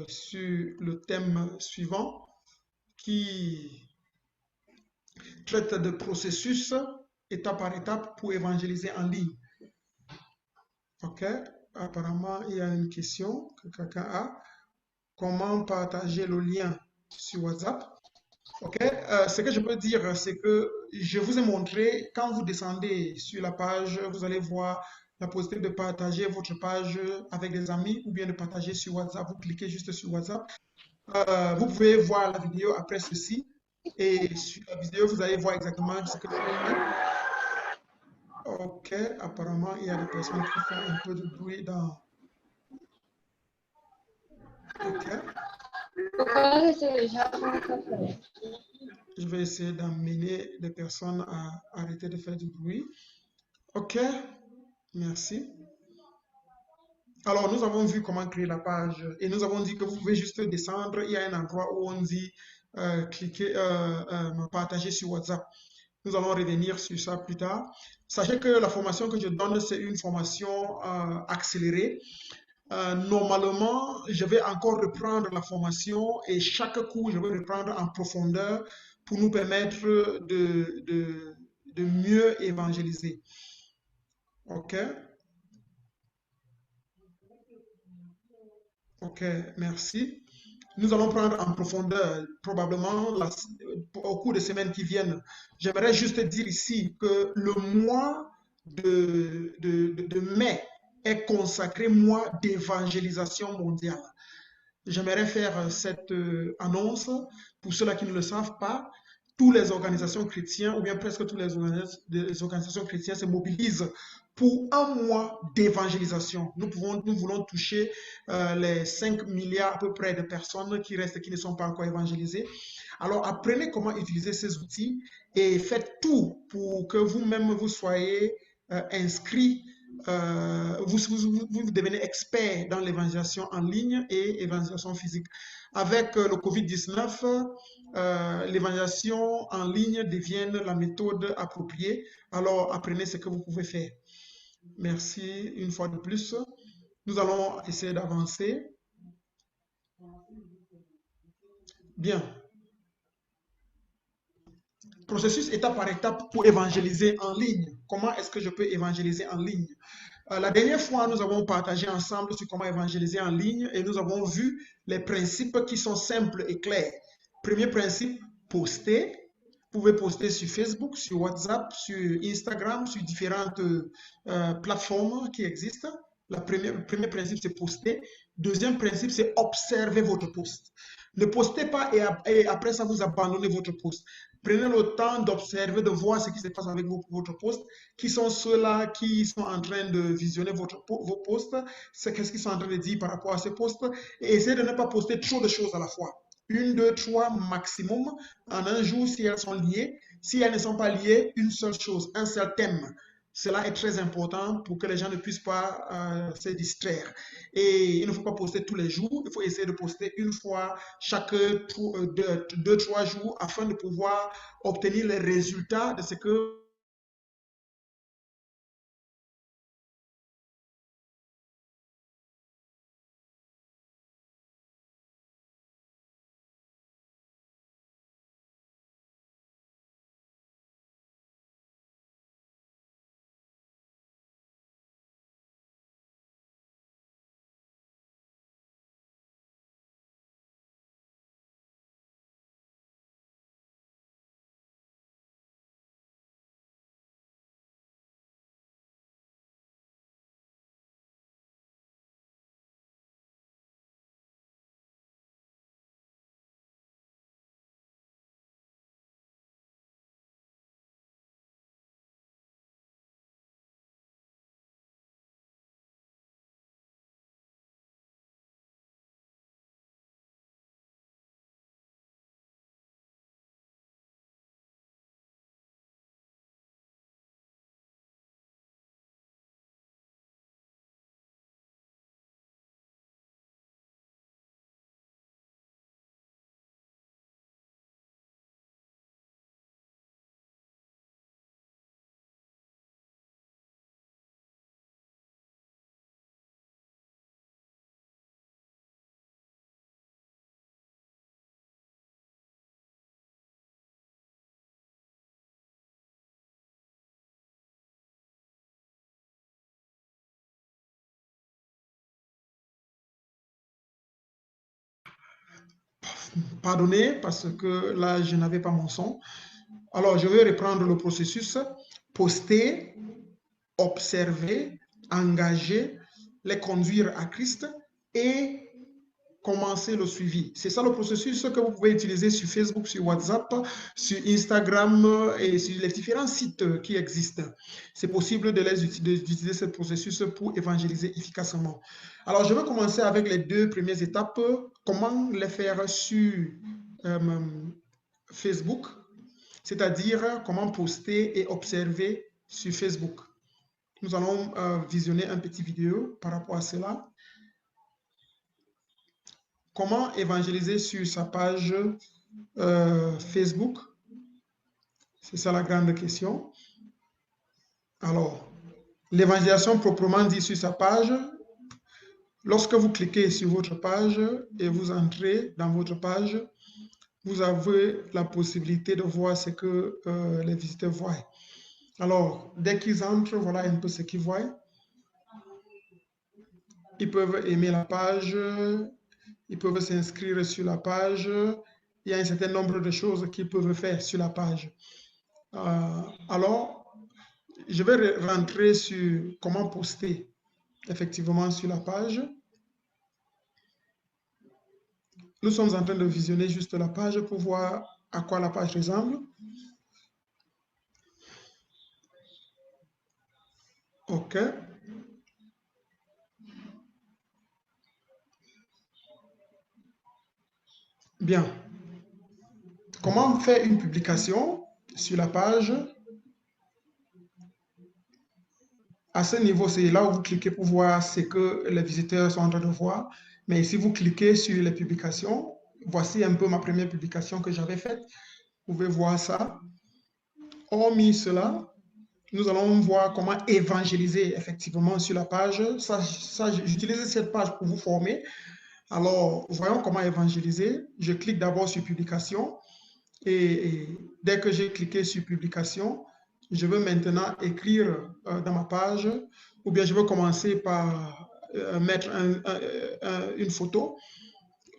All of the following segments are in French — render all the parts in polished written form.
sur le thème suivant qui traite de processus étape par étape pour évangéliser en ligne. OK? Apparemment, il y a une question que quelqu'un a. Comment partager le lien sur WhatsApp? OK? Ce que je peux dire, c'est que je vous ai montré, quand vous descendez sur la page, vous allez voir la possibilité de partager votre page avec des amis ou bien de partager sur WhatsApp. Vous cliquez juste sur WhatsApp. Vous pouvez voir la vidéo après ceci. Et sur la vidéo, vous allez voir exactement ce que je fais. OK, apparemment, il y a des personnes qui font un peu de bruit dans... OK, je vais essayer d'amener les personnes à arrêter de faire du bruit. OK, merci. Alors, nous avons vu comment créer la page et nous avons dit que vous pouvez juste descendre. Il y a un endroit où on dit cliquer, partager sur WhatsApp. Nous allons revenir sur ça plus tard. Sachez que la formation que je donne, c'est une formation accélérée. Normalement, je vais encore reprendre la formation et chaque cours, je vais reprendre en profondeur pour nous permettre de mieux évangéliser. OK? OK, merci. Nous allons prendre en profondeur, probablement au cours des semaines qui viennent. J'aimerais juste dire ici que le mois de mai est consacré mois d'évangélisation mondiale. J'aimerais faire cette annonce pour ceux-là qui ne le savent pas. Toutes les organisations chrétiennes, ou bien presque toutes les organisations chrétiennes se mobilisent pour un mois d'évangélisation. Nous voulons toucher les 5 milliards à peu près de personnes qui restent, qui ne sont pas encore évangélisées. Alors apprenez comment utiliser ces outils et faites tout pour que vous-même vous soyez inscrits vous devenez expert dans l'évangélisation en ligne et évangélisation physique. Avec le COVID-19, l'évangélisation en ligne devient la méthode appropriée. Alors, apprenez ce que vous pouvez faire. Merci une fois de plus. Nous allons essayer d'avancer. Bien. Processus étape par étape pour évangéliser en ligne. Comment est-ce que je peux évangéliser en ligne? La dernière fois, nous avons partagé ensemble sur comment évangéliser en ligne et nous avons vu les principes qui sont simples et clairs. Premier principe, poster. Vous pouvez poster sur Facebook, sur WhatsApp, sur Instagram, sur différentes plateformes qui existent. Le premier principe, c'est poster. Deuxième principe, c'est observer votre post. Ne postez pas et après ça, vous abandonnez votre post. Prenez le temps d'observer, de voir ce qui se passe avec votre post. Qui sont ceux-là qui sont en train de visionner vos posts? Qu'est-ce qu'ils sont en train de dire par rapport à ces posts? Et essayez de ne pas poster trop de choses à la fois. Une, deux, trois maximum en un jour si elles sont liées. Si elles ne sont pas liées, une seule chose, un seul thème. Cela est très important pour que les gens ne puissent pas se distraire. Et il ne faut pas poster tous les jours, il faut essayer de poster une fois chaque 2-3 jours afin de pouvoir obtenir les résultats de ce que Pardonnez parce que là, je n'avais pas mon son. Alors, je vais reprendre le processus. Poster, observer, engager, les conduire à Christ et commencer le suivi. C'est ça le processus que vous pouvez utiliser sur Facebook, sur WhatsApp, sur Instagram et sur les différents sites qui existent. C'est possible d'utiliser ce processus pour évangéliser efficacement. Alors, je vais commencer avec les deux premières étapes. Comment les faire sur euh, Facebook, c'est-à-dire comment poster et observer sur Facebook. Nous allons visionner un petit vidéo par rapport à cela. Comment évangéliser sur sa page Facebook? C'est ça la grande question. Alors, l'évangélisation proprement dit sur sa page, lorsque vous cliquez sur votre page et vous entrez dans votre page, vous avez la possibilité de voir ce que les visiteurs voient. Alors, dès qu'ils entrent, voilà un peu ce qu'ils voient. Ils peuvent aimer la page, ils peuvent s'inscrire sur la page. Il y a un certain nombre de choses qu'ils peuvent faire sur la page. Alors, je vais rentrer sur comment poster effectivement sur la page. Nous sommes en train de visionner juste la page pour voir à quoi la page ressemble. OK. Bien. Comment faire une publication sur la page? À ce niveau, c'est là où vous cliquez pour voir ce que les visiteurs sont en train de voir. Mais si vous cliquez sur les publications, voici un peu ma première publication que j'avais faite. Vous pouvez voir ça. Hormis cela, nous allons voir comment évangéliser effectivement sur la page. Ça j'utilise cette page pour vous former. Alors, voyons comment évangéliser. Je clique d'abord sur publication et dès que j'ai cliqué sur publication, je veux maintenant écrire dans ma page ou bien je veux commencer par mettre une photo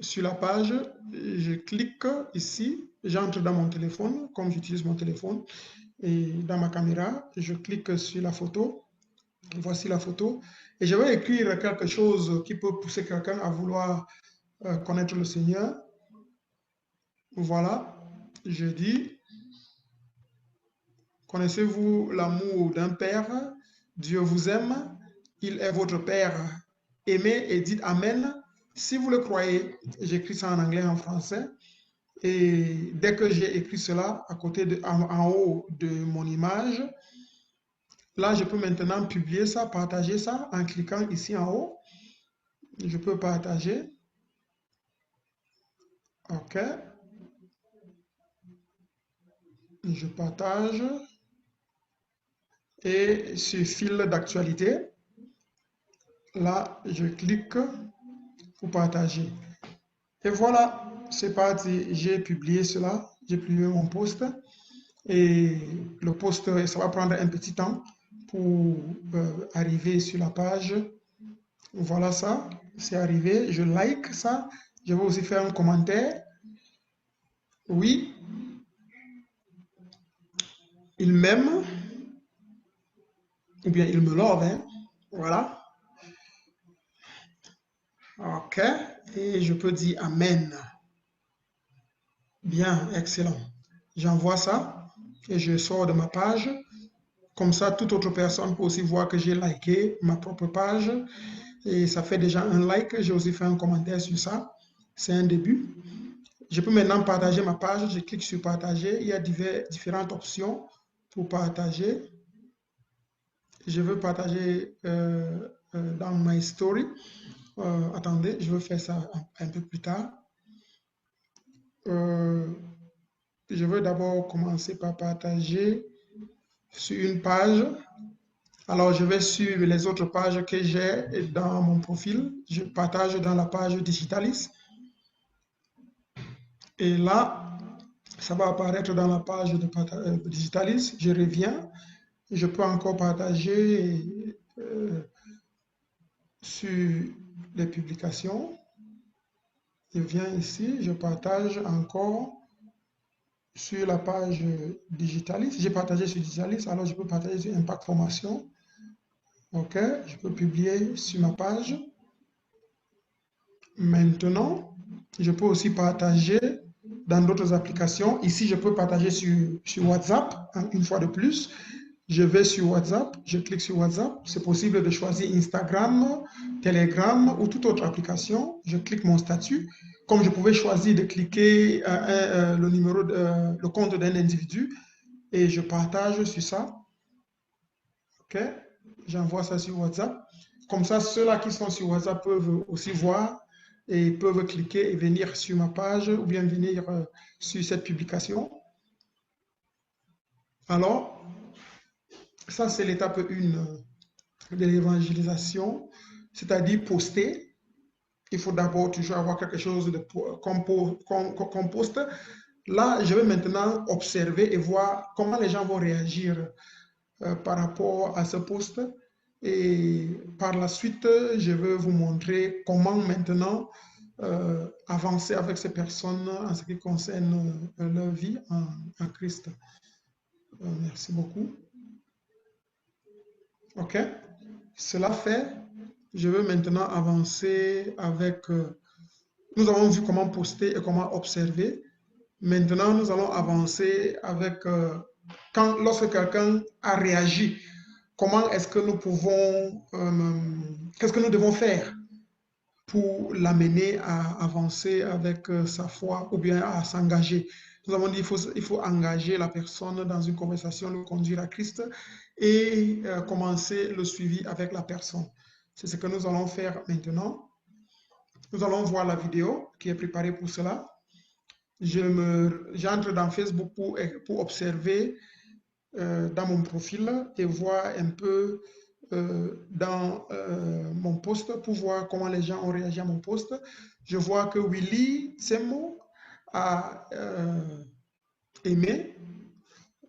sur la page. Je clique ici, j'entre dans mon téléphone, comme j'utilise mon téléphone, et dans ma caméra, je clique sur la photo. Voici la photo. Et je vais écrire quelque chose qui peut pousser quelqu'un à vouloir connaître le Seigneur. Voilà. Je dis, connaissez-vous l'amour d'un père? Dieu vous aime. Il est votre père. Aimez et dites Amen. Si vous le croyez, j'écris ça en anglais et en français. Et dès que j'ai écrit cela à côté en haut de mon image, là, je peux maintenant publier ça, partager ça en cliquant ici en haut. Je peux partager. OK. Je partage. Et sur fil d'actualité, là, je clique pour partager. Et voilà, c'est parti. J'ai publié cela. J'ai publié mon post. Et le post, ça va prendre un petit temps pour arriver sur la page. Voilà ça, c'est arrivé. Je like ça. Je vais aussi faire un commentaire. Oui, il m'aime. Ou bien il me love. Hein. Voilà. OK. Et je peux dire Amen. Bien, excellent. J'envoie ça et je sors de ma page. Comme ça, toute autre personne peut aussi voir que j'ai liké ma propre page. Et ça fait déjà un like. J'ai aussi fait un commentaire sur ça. C'est un début. Je peux maintenant partager ma page. Je clique sur partager. Il y a différentes options pour partager. Je veux partager dans My Story. Attendez, je veux faire ça un peu plus tard. Je veux d'abord commencer par partager sur une page. Alors, je vais suivre les autres pages que j'ai dans mon profil. Je partage dans la page Digitalis. Et là, ça va apparaître dans la page de Digitalis. Je reviens. Je peux encore partager sur les publications. Je viens ici, je partage encore sur la page Digitalis. J'ai partagé sur Digitalis, alors je peux partager sur Impact Formation. OK, je peux publier sur ma page. Maintenant, je peux aussi partager dans d'autres applications. Ici, je peux partager sur WhatsApp, une fois de plus. Je vais sur WhatsApp, je clique sur WhatsApp. C'est possible de choisir Instagram, Telegram ou toute autre application. Je clique mon statut. Comme je pouvais choisir de cliquer le numéro, le compte d'un individu et je partage sur ça. OK? J'envoie ça sur WhatsApp. Comme ça, ceux-là qui sont sur WhatsApp peuvent aussi voir et peuvent cliquer et venir sur ma page ou bien venir sur cette publication. Alors, ça, c'est l'étape 1 de l'évangélisation, c'est-à-dire poster. Il faut d'abord toujours avoir quelque chose qu'on poste. Là, je vais maintenant observer et voir comment les gens vont réagir par rapport à ce poste. Et par la suite, je vais vous montrer comment maintenant avancer avec ces personnes en ce qui concerne leur vie en Christ. Merci beaucoup. OK. Cela fait, je veux maintenant avancer avec... nous avons vu comment poster et comment observer. Maintenant, nous allons avancer avec... lorsque quelqu'un a réagi, comment est-ce que nous pouvons... qu'est-ce que nous devons faire pour l'amener à avancer avec sa foi ou bien à s'engager. Nous avons dit qu'il faut engager la personne dans une conversation, le conduire à Christ et commencer le suivi avec la personne. C'est ce que nous allons faire maintenant. Nous allons voir la vidéo qui est préparée pour cela. J'entre dans Facebook pour observer dans mon profil et voir un peu dans mon post pour voir comment les gens ont réagi à mon post. Je vois que Willy Semo a aimé.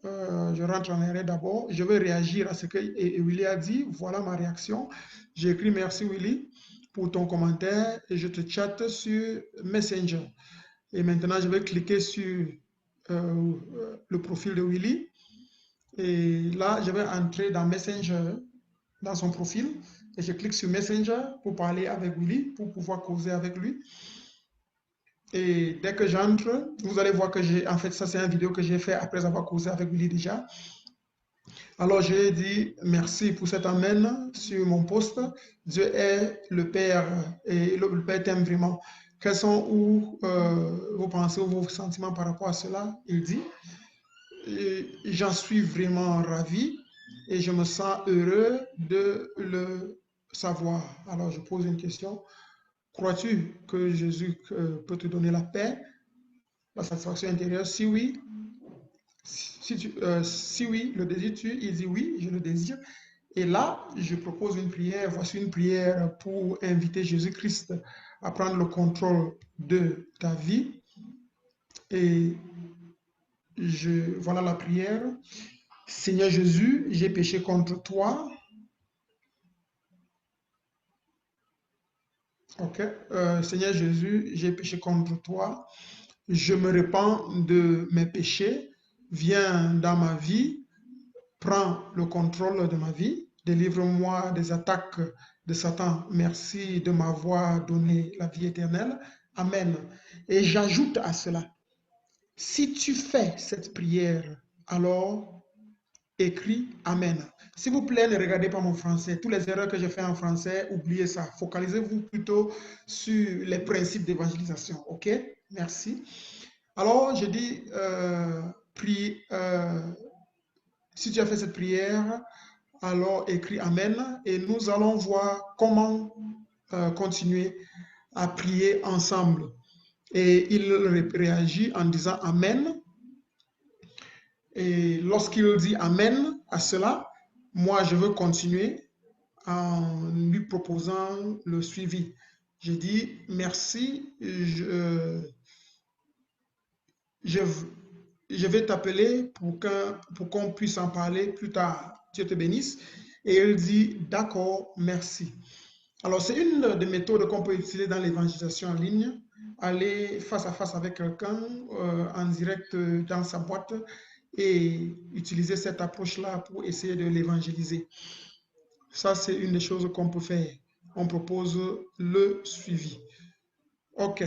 Je rentre en arrêt d'abord. Je vais réagir à ce que Willy a dit. Voilà ma réaction. J'ai écrit merci Willy pour ton commentaire et je te chatte sur Messenger. Et maintenant, je vais cliquer sur le profil de Willy. Et là, je vais entrer dans Messenger, dans son profil, et je clique sur Messenger pour parler avec Willy, pour pouvoir causer avec lui. Et dès que j'entre, vous allez voir que en fait, ça c'est une vidéo que j'ai fait après avoir causé avec Willy déjà. Alors, j'ai dit merci pour cet amen sur mon post. Dieu est le Père et le Père t'aime vraiment. Quels sont vos pensées ou vos sentiments par rapport à cela? Il dit, j'en suis vraiment ravi et je me sens heureux de le savoir. Alors, je pose une question. Crois-tu que Jésus peut te donner la paix, la satisfaction intérieure? Si oui, si oui, le désires-tu? Il dit oui, je le désire. Et là, je propose une prière. Voici une prière pour inviter Jésus-Christ à prendre le contrôle de ta vie. Et voilà la prière. Seigneur Jésus, j'ai péché contre toi. Ok. Seigneur Jésus, j'ai péché contre toi. Je me repens de mes péchés. Viens dans ma vie. Prends le contrôle de ma vie. Délivre-moi des attaques de Satan. Merci de m'avoir donné la vie éternelle. Amen. Et j'ajoute à cela, si tu fais cette prière, alors écris Amen. S'il vous plaît, ne regardez pas mon français. Tous les erreurs que je fais en français, oubliez ça. Focalisez-vous plutôt sur les principes d'évangélisation. OK? Merci. Alors, je dis, si tu as fait cette prière, alors écris Amen et nous allons voir comment continuer à prier ensemble. Et il réagit en disant Amen. Et lorsqu'il dit Amen à cela, moi je veux continuer en lui proposant le suivi. Je dis merci, je vais t'appeler pour qu'on puisse en parler plus tard. Dieu te bénisse. Et il dit d'accord, merci. Alors, c'est une des méthodes qu'on peut utiliser dans l'évangélisation en ligne aller face à face avec quelqu'un en direct dans sa boîte et utiliser cette approche-là pour essayer de l'évangéliser. Ça, c'est une des choses qu'on peut faire. On propose le suivi. OK.